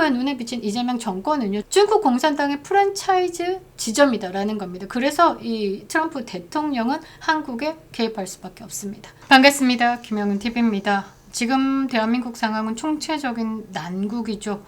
트럼프의 눈에 비친 이재명 정권은요, 중국 공산당의 프랜차이즈 지점이다라는 겁니다. 그래서 이 트럼프 대통령은 한국에 개입할 수밖에 없습니다. 반갑습니다. 김영은 TV입니다. 지금 대한민국 상황은 총체적인 난국이죠.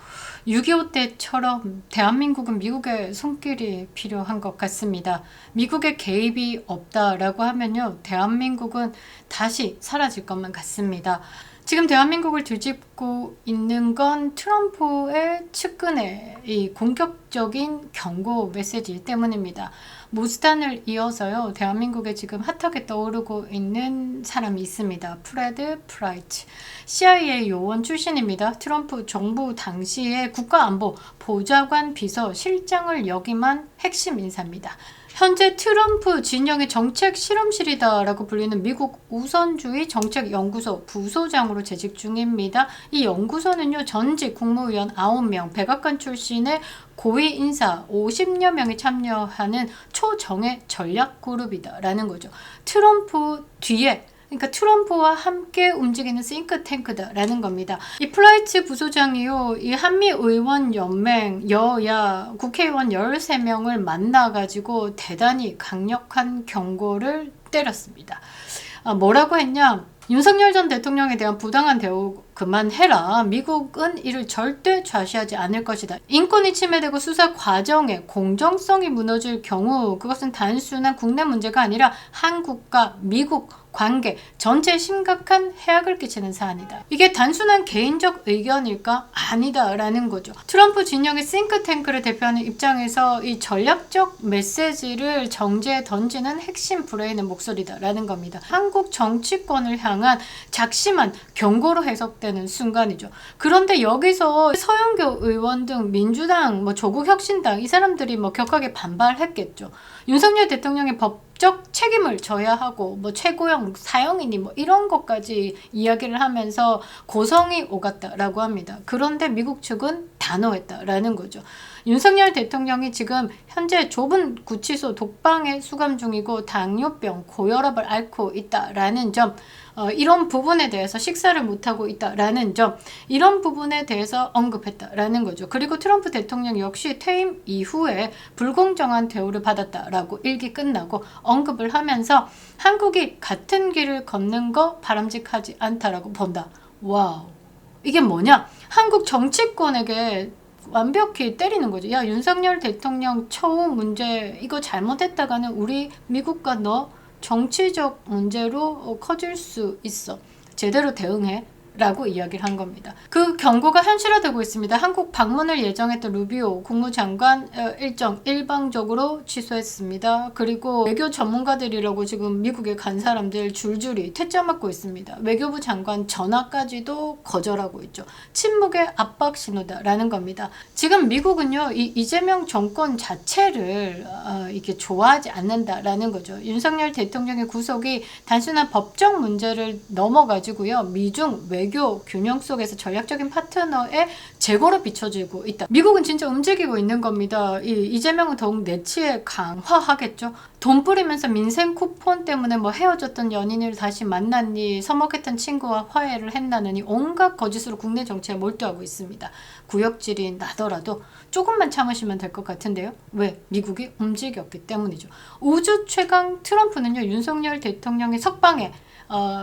6.25 때처럼 대한민국은 미국의 손길이 필요한 것 같습니다. 미국의 개입이 없다라고 하면요, 대한민국은 다시 사라질 것만 같습니다. 지금 대한민국을 뒤집고 있는 건 트럼프의 측근의 이 공격적인 경고 메시지 때문입니다. 모스탄을 이어서요, 대한민국에 지금 핫하게 떠오르고 있는 사람이 있습니다. 프레드 프라이트, CIA 요원 출신입니다. 트럼프 정부 당시에 국가안보 보좌관 비서실장을 역임한 핵심 인사입니다. 현재 트럼프 진영의 정책 실험실이다라고 불리는 미국 우선주의 정책연구소 부소장으로 재직 중입니다. 이 연구소는요, 전직 국무위원 9명, 백악관 출신의 고위 인사 50여 명이 참여하는 초정예 전략그룹이다라는 거죠. 트럼프 뒤에, 그러니까 트럼프와 함께 움직이는 싱크탱크다라는 겁니다. 이 플라이츠 부소장이요, 이 한미의원연맹 여야 국회의원 13명을 만나가지고 대단히 강력한 경고를 때렸습니다. 뭐라고 했냐? 윤석열 전 대통령에 대한 부당한 대우 그만해라. 미국은 이를 절대 좌시하지 않을 것이다. 인권이 침해되고 수사 과정의 공정성이 무너질 경우 그것은 단순한 국내 문제가 아니라 한국과 미국 관계 전체에 심각한 해악을 끼치는 사안이다. 이게 단순한 개인적 의견일까? 아니다라는 거죠. 트럼프 진영의 싱크탱크를 대표하는 입장에서 이 전략적 메시지를 정제에 던지는 핵심 브레인의 목소리다라는 겁니다. 한국 정치권을 향한 작심한 경고로 해석되는 순간이죠. 그런데 여기서 서영교 의원 등 민주당, 조국혁신당 이 사람들이 격하게 반발했겠죠. 윤석열 대통령의 법적 책임을 져야 하고 최고형 사형이니 이런 것까지 이야기를 하면서 고성이 오갔다라고 합니다. 그런데 미국 측은 단호했다라는 거죠. 윤석열 대통령이 지금 현재 좁은 구치소 독방에 수감 중이고 당뇨병, 고혈압을 앓고 있다라는 점, 이런 부분에 대해서 식사를 못하고 있다라는 점, 이런 부분에 대해서 언급했다라는 거죠. 그리고 트럼프 대통령 역시 퇴임 이후에 불공정한 대우를 받았다라고 일기 끝나고 언급을 하면서 한국이 같은 길을 걷는 거 바람직하지 않다라고 본다. 와우. 이게 뭐냐? 한국 정치권에게 완벽히 때리는 거죠. 야, 윤석열 대통령 처우 문제 이거 잘못했다가는 우리 미국과 너 정치적 문제로 커질 수 있어. 제대로 대응해. 라고 이야기를 한 겁니다. 그 경고가 현실화되고 있습니다. 한국 방문을 예정했던 루비오 국무장관 일정 일방적으로 취소했습니다. 그리고 외교 전문가들이라고 지금 미국에 간 사람들 줄줄이 퇴짜 맞고 있습니다. 외교부 장관 전화까지도 거절하고 있죠. 침묵의 압박 신호다라는 겁니다. 지금 미국은요, 이 이재명 정권 자체를 이렇게 좋아하지 않는다라는 거죠. 윤석열 대통령의 구속이 단순한 법적 문제를 넘어가지고요, 미중 외교 균형 속에서 전략적인 파트너의 재고로 비춰지고 있다. 미국은 진짜 움직이고 있는 겁니다. 이재명은 더욱 내치에 강화하겠죠. 돈 뿌리면서 민생 쿠폰 때문에 헤어졌던 연인을 다시 만났니, 서먹했던 친구와 화해를 했나느니 온갖 거짓으로 국내 정치에 몰두하고 있습니다. 구역질이 나더라도 조금만 참으시면 될 것 같은데요. 왜? 미국이 움직였기 때문이죠. 우주 최강 트럼프는요, 윤석열 대통령의 석방에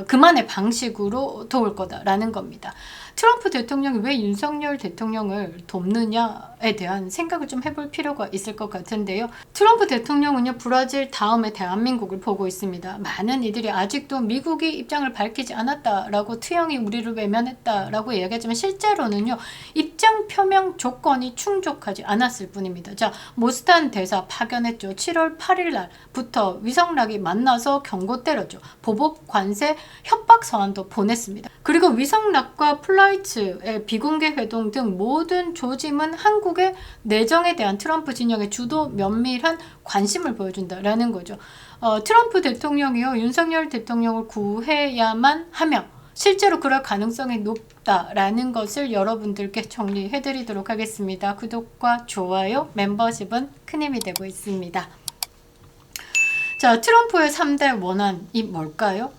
그만의 방식으로 도울 거다라는 겁니다. 트럼프 대통령이 왜 윤석열 대통령을 돕느냐에 대한 생각을 좀 해볼 필요가 있을 것 같은데요. 트럼프 대통령은요, 브라질 다음에 대한민국을 보고 있습니다. 많은 이들이 아직도 미국이 입장을 밝히지 않았다라고, 트형이 우리를 외면했다라고 이야기하지만 실제로는요, 입장 표명 조건이 충족하지 않았을 뿐입니다. 자, 모스탄 대사 파견했죠. 7월 8일 날부터 위성락이 만나서 경고 때렸죠. 보복 관세 협박 서한도 보냈습니다. 그리고 위성락과 플라이츠의 비공개 회동 등 모든 조짐은 한국의 내정에 대한 트럼프 진영의 주도 면밀한 관심을 보여준다라는 거죠. 트럼프 대통령이요, 윤석열 대통령을 구해야만 하며 실제로 그럴 가능성이 높다라는 것을 여러분들께 정리해드리도록 하겠습니다. 구독과 좋아요, 멤버십은 큰 힘이 되고 있습니다. 자, 트럼프의 3대 원한이 뭘까요?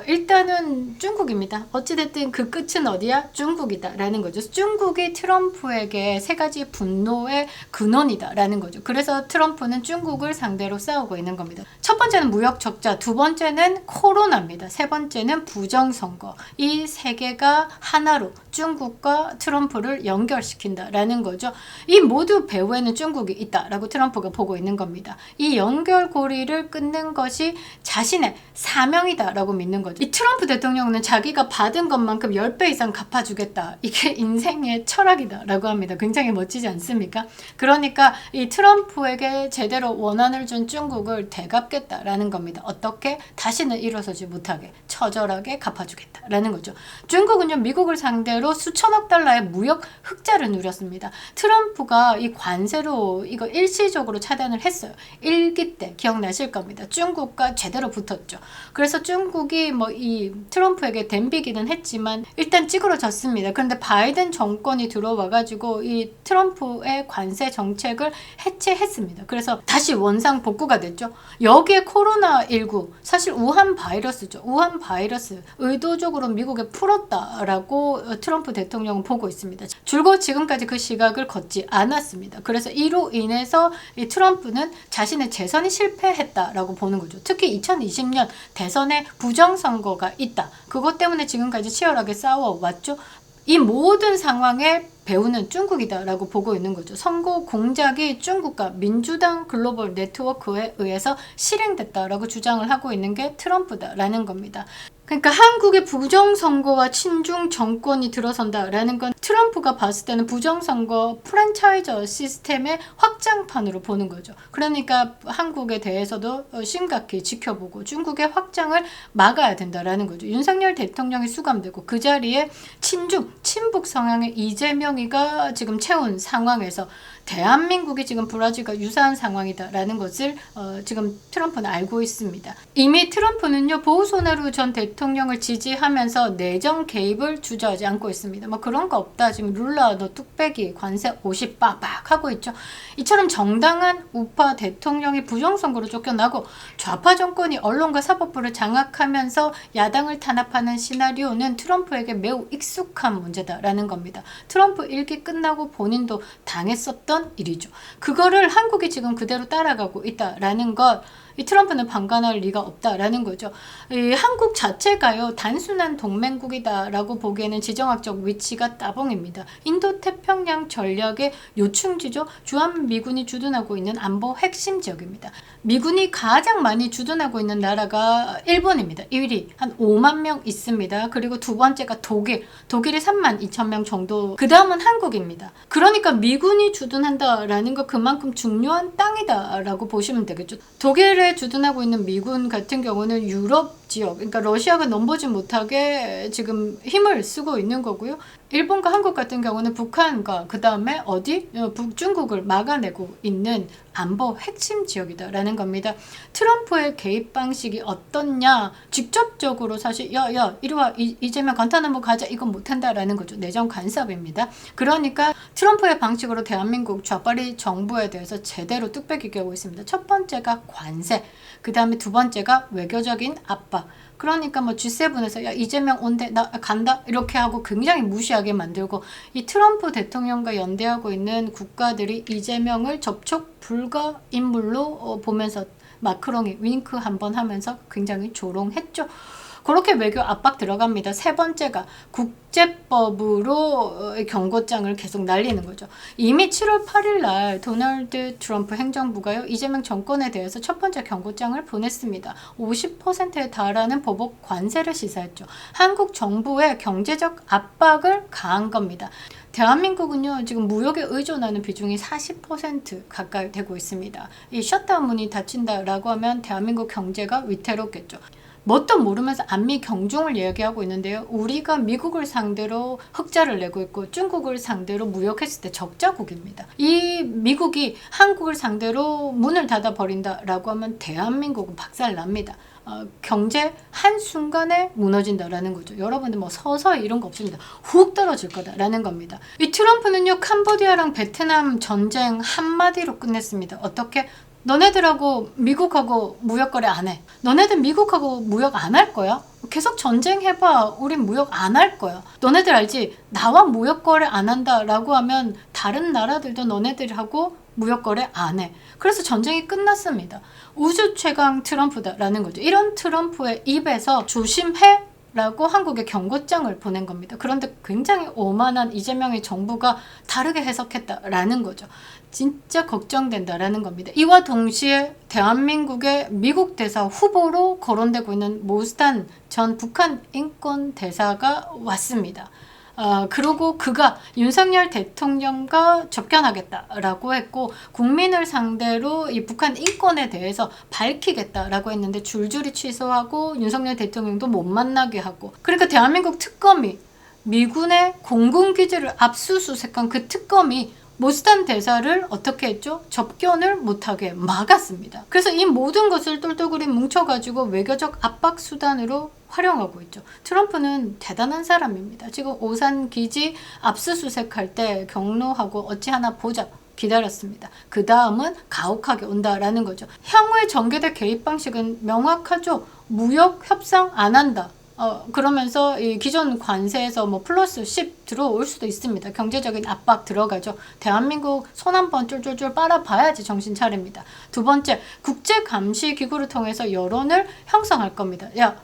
일단은 중국입니다. 어찌됐든 그 끝은 어디야? 중국이다라는 거죠. 중국이 트럼프에게 세 가지 분노의 근원이다라는 거죠. 그래서 트럼프는 중국을 상대로 싸우고 있는 겁니다. 첫 번째는 무역 적자, 두 번째는 코로나입니다. 세 번째는 부정선거. 이 세 개가 하나로 중국과 트럼프를 연결시킨다라는 거죠. 이 모두 배후에는 중국이 있다라고 트럼프가 보고 있는 겁니다. 이 연결고리를 끊는 것이 자신의 사명이다라고 믿는 거죠. 이 트럼프 대통령은 자기가 받은 것만큼 10배 이상 갚아주겠다. 이게 인생의 철학이다라고 합니다. 굉장히 멋지지 않습니까? 그러니까 이 트럼프에게 제대로 원한을 준 중국을 되갚겠다라는 겁니다. 어떻게? 다시는 일어서지 못하게 처절하게 갚아주겠다라는 거죠. 중국은요, 미국을 상대로 수천억 달러의 무역 흑자를 누렸습니다. 트럼프가 이 관세로 이거 일시적으로 차단을 했어요. 1기 때 기억나실 겁니다. 중국과 제대로 붙었죠. 그래서 중국이 뭐 이 트럼프에게 덤비기는 했지만 일단 찌그러졌습니다. 그런데 바이든 정권이 들어와가지고 이 트럼프의 관세 정책을 해체했습니다. 그래서 다시 원상 복구가 됐죠. 여기에 코로나19 사실 우한 바이러스죠. 우한 바이러스 의도적으로 미국에 풀었다라고 트럼프 대통령은 보고 있습니다. 줄곧 지금까지 그 시각을 걷지 않았습니다. 그래서 이로 인해서 이 트럼프는 자신의 재선이 실패했다라고 보는 거죠. 특히 2020년 대선에 부정선거가 있다. 그것 때문에 지금까지 치열하게 싸워왔죠. 이 모든 상황에 배후는 중국이다라고 보고 있는 거죠. 선거 공작이 중국과 민주당 글로벌 네트워크에 의해서 실행됐다라고 주장을 하고 있는 게 트럼프다라는 겁니다. 그러니까 한국의 부정선거와 친중 정권이 들어선다라는 건 트럼프가 봤을 때는 부정선거 프랜차이저 시스템의 확장판으로 보는 거죠. 그러니까 한국에 대해서도 심각히 지켜보고 중국의 확장을 막아야 된다라는 거죠. 윤석열 대통령이 수감되고 그 자리에 친중, 친북 성향의 이재명이가 지금 채운 상황에서 대한민국이 지금 브라질과 유사한 상황이다라는 것을 지금 트럼프는 알고 있습니다. 이미 트럼프는요, 보우소나루 전 대통령을 지지하면서 내정 개입을 주저하지 않고 있습니다. 뭐 그런 거 없다. 지금 룰라 너 뚝배기 관세 50 빡빡 하고 있죠. 이처럼 정당한 우파 대통령이 부정선거로 쫓겨나고 좌파 정권이 언론과 사법부를 장악하면서 야당을 탄압하는 시나리오는 트럼프에게 매우 익숙한 문제다라는 겁니다. 트럼프 1기 끝나고 본인도 당했었던 일이죠. 그거를 한국이 지금 그대로 따라가고 있다라는 것, 이 트럼프는 방관할 리가 없다라는 거죠. 이 한국 자체가요, 단순한 동맹국이다라고 보기에는 지정학적 위치가 따봉입니다. 인도태평양 전략의 요충지죠. 주한미군이 주둔하고 있는 안보 핵심 지역입니다. 미군이 가장 많이 주둔하고 있는 나라가 일본입니다. 1위 한 5만 명 있습니다. 그리고 두 번째가 독일이 3만 2천 명 정도. 그 다음은 한국입니다. 그러니까 미군이 주둔한다라는 거 그만큼 중요한 땅이다라고 보시면 되겠죠. 독일에 주둔하고 있는 미군 같은 경우는 유럽 지역, 그러니까 러시아가 넘보지 못하게 지금 힘을 쓰고 있는 거고요. 일본과 한국 같은 경우는 북한과 그 다음에 어디? 북중국을 막아내고 있는 안보 핵심 지역이다라는 겁니다. 트럼프의 개입 방식이 어떻냐? 직접적으로 사실 야 이리 와 이재명 간타나무 가자 이건 못한다라는 거죠. 내정 간섭입니다. 그러니까 트럼프의 방식으로 대한민국 좌파리 정부에 대해서 제대로 뚝배기 껴고 있습니다. 첫 번째가 관세, 그 다음에 두 번째가 외교적인 압박. 그러니까 뭐 G7에서 야 이재명 온대 나 간다 이렇게 하고 굉장히 무시하게 만들고, 이 트럼프 대통령과 연대하고 있는 국가들이 이재명을 접촉 불가 인물로 보면서 마크롱이 윙크 한번 하면서 굉장히 조롱했죠. 그렇게 외교 압박 들어갑니다. 세 번째가 국제법으로 경고장을 계속 날리는 거죠. 이미 7월 8일 날 도널드 트럼프 행정부가요, 이재명 정권에 대해서 첫 번째 경고장을 보냈습니다. 50%에 달하는 보복 관세를 시사했죠. 한국 정부의 경제적 압박을 가한 겁니다. 대한민국은요, 지금 무역에 의존하는 비중이 40% 가까이 되고 있습니다. 이 셧다운 문이 닫힌다라고 하면 대한민국 경제가 위태롭겠죠. 뭣도 모르면서 안미 경중을 얘기하고 있는데요. 우리가 미국을 상대로 흑자를 내고 있고 중국을 상대로 무역했을 때 적자국입니다. 이 미국이 한국을 상대로 문을 닫아버린다라고 하면 대한민국은 박살납니다. 경제 한순간에 무너진다라는 거죠. 여러분들 뭐 서서히 이런 거 없습니다. 훅 떨어질 거다라는 겁니다. 이 트럼프는요, 캄보디아랑 베트남 전쟁 한마디로 끝냈습니다. 어떻게? 너네들하고 미국하고 무역 거래 안 해. 너네들 미국하고 무역 안 할 거야? 계속 전쟁해봐. 우린 무역 안 할 거야. 너네들 알지? 나와 무역 거래 안 한다라고 하면 다른 나라들도 너네들하고 무역 거래 안 해. 그래서 전쟁이 끝났습니다. 우주 최강 트럼프다라는 거죠. 이런 트럼프의 입에서 조심해 라고 한국에 경고장을 보낸 겁니다. 그런데 굉장히 오만한 이재명의 정부가 다르게 해석했다라는 거죠. 진짜 걱정된다라는 겁니다. 이와 동시에 대한민국의 미국 대사 후보로 거론되고 있는 모스탄 전 북한 인권 대사가 왔습니다. 그리고 그가 윤석열 대통령과 접견하겠다라고 했고 국민을 상대로 이 북한 인권에 대해서 밝히겠다라고 했는데 줄줄이 취소하고 윤석열 대통령도 못 만나게 하고 그러니까 대한민국 특검이 미군의 공군기지를 압수수색한 그 특검이 모스탄 대사를 어떻게 했죠? 접견을 못하게 막았습니다. 그래서 이 모든 것을 똘똘구리 뭉쳐가지고 외교적 압박 수단으로 활용하고 있죠. 트럼프는 대단한 사람입니다. 지금 오산 기지 압수수색할 때 경로하고 어찌 하나 보자 기다렸습니다. 그 다음은 가혹하게 온다라는 거죠. 향후의 전개될 개입 방식은 명확하죠. 무역 협상 안 한다. 그러면서 이 기존 관세에서 뭐 플러스 10 들어올 수도 있습니다. 경제적인 압박 들어가죠. 대한민국 손 한번 쫄쫄쫄 빨아봐야지 정신 차립니다. 두 번째, 국제감시기구를 통해서 여론을 형성할 겁니다. 야,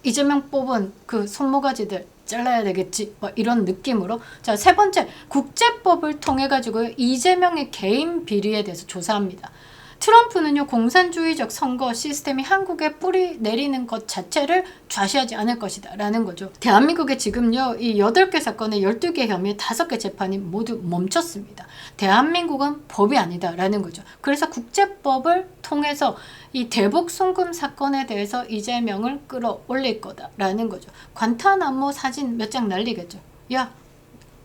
이재명 뽑은 그 손모가지들 잘라야 되겠지 뭐 이런 느낌으로. 자, 세 번째, 국제법을 통해 가지고 이재명의 개인 비리에 대해서 조사합니다. 트럼프는요, 공산주의적 선거 시스템이 한국에 뿌리 내리는 것 자체를 좌시하지 않을 것이다 라는 거죠. 대한민국에 지금요, 이 8개 사건에 12개 혐의 5개 재판이 모두 멈췄습니다. 대한민국은 법이 아니다 라는 거죠. 그래서 국제법을 통해서 이 대북 송금 사건에 대해서 이재명을 끌어올릴 거다라는 거죠. 관타나모 사진 몇 장 날리겠죠. 야,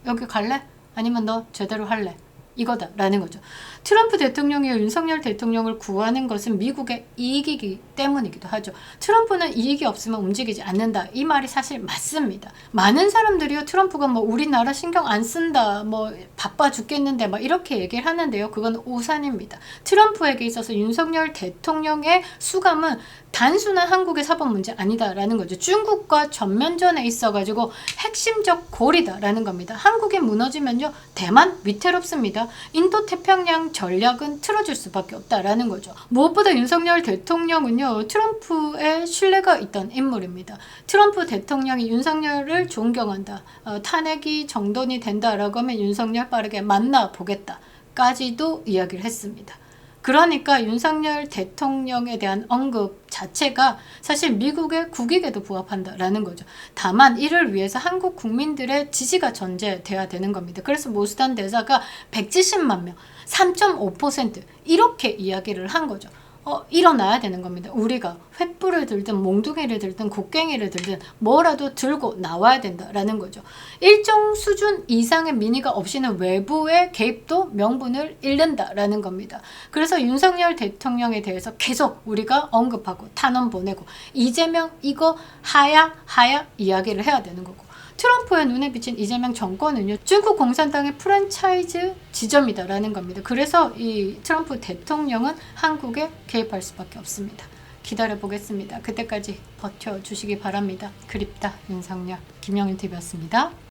여기 갈래? 아니면 너 제대로 할래? 이거다라는 거죠. 트럼프 대통령이 윤석열 대통령을 구하는 것은 미국의 이익이기 때문이기도 하죠. 트럼프는 이익이 없으면 움직이지 않는다. 이 말이 사실 맞습니다. 많은 사람들이요, 트럼프가 뭐 우리나라 신경 안 쓴다, 뭐 바빠 죽겠는데 막 이렇게 얘기를 하는데요. 그건 오산입니다. 트럼프에게 있어서 윤석열 대통령의 수감은 단순한 한국의 사법 문제 아니다라는 거죠. 중국과 전면전에 있어가지고 핵심적 고리다라는 겁니다. 한국이 무너지면요, 대만 위태롭습니다. 인도태평양 전략은 틀어질 수밖에 없다라는 거죠. 무엇보다 윤석열 대통령은요, 트럼프의 신뢰가 있던 인물입니다. 트럼프 대통령이 윤석열을 존경한다, 탄핵이 정돈이 된다라고 하면 윤석열 빠르게 만나보겠다까지도 이야기를 했습니다. 그러니까 윤석열 대통령에 대한 언급 자체가 사실 미국의 국익에도 부합한다라는 거죠. 다만 이를 위해서 한국 국민들의 지지가 전제돼야 되는 겁니다. 그래서 모스탄 대사가 170만 명, 3.5% 이렇게 이야기를 한 거죠. 일어나야 되는 겁니다. 우리가 횃불을 들든 몽둥이를 들든 곡괭이를 들든 뭐라도 들고 나와야 된다라는 거죠. 일정 수준 이상의 민의가 없이는 외부의 개입도 명분을 잃는다라는 겁니다. 그래서 윤석열 대통령에 대해서 계속 우리가 언급하고 탄원 보내고 이재명 이거 하야 이야기를 해야 되는 거고, 트럼프의 눈에 비친 이재명 정권은요, 중국 공산당의 프랜차이즈 지점이다라는 겁니다. 그래서 이 트럼프 대통령은 한국에 개입할 수밖에 없습니다. 기다려보겠습니다. 그때까지 버텨주시기 바랍니다. 그립다 윤석열. 김영윤TV였습니다.